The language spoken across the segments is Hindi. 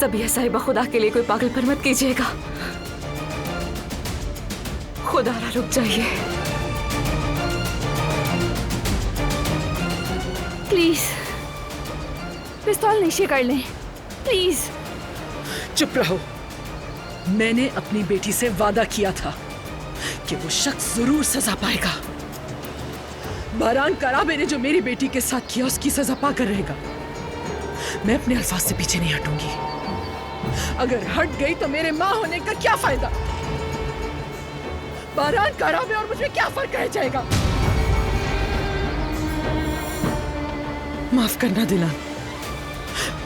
सबिया साहिबा, खुदा के लिए कोई पागलपन मत कीजिएगा। खुदारा रुक जाइए प्लीज, पिस्तौल नीचे कर लें प्लीज। चुप रहो। मैंने अपनी बेटी से वादा किया था कि वो शख्स जरूर सजा पाएगा। बारान कराबे ने जो मेरी बेटी के साथ किया उसकी सजा पाकर रहेगा। मैं अपने अल्फाज से पीछे नहीं हटूंगी। अगर हट गई तो मेरे मां होने का क्या फायदा? बारान कराबे और मुझे क्या फर्क रह जाएगा? माफ करना दिलान,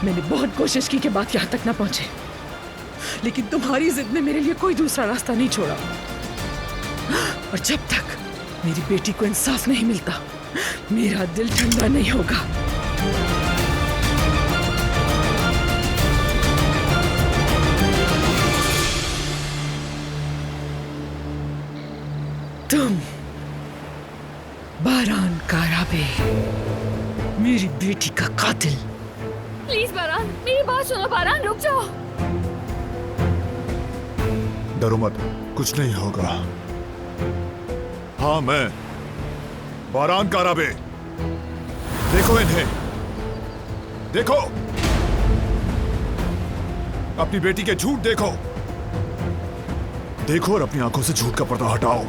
मैंने बहुत कोशिश की कि बात यहां तक ना पहुंचे, लेकिन तुम्हारी जिद ने मेरे लिए कोई दूसरा रास्ता नहीं छोड़ा। और जब तक मेरी बेटी को इंसाफ नहीं मिलता, मेरा दिल ठंडा नहीं होगा। तुम बारान कराबे, मेरी बेटी का कातिल। प्लीज बारान, मेरी बात सुनो। बारान रुक जाओ। डरो मत, कुछ नहीं होगा। हाँ, मैं बारान कराबे। देखो इन्हें, देखो अपनी बेटी के झूठ देखो। देखो और अपनी आंखों से झूठ का पर्दा हटाओ।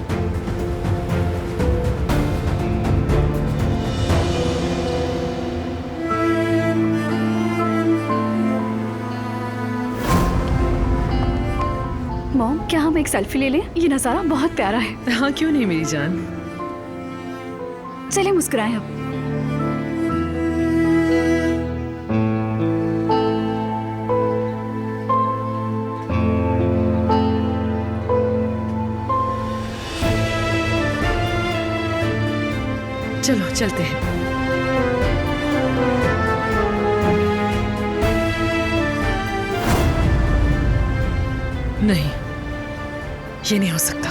मॉम, क्या हम एक सेल्फी ले लें? ये नजारा बहुत प्यारा है। हाँ, क्यों नहीं मेरी जान। चलिए मुस्कुराएं अब। चलो चलते हैं। नहीं, ये नहीं हो सकता।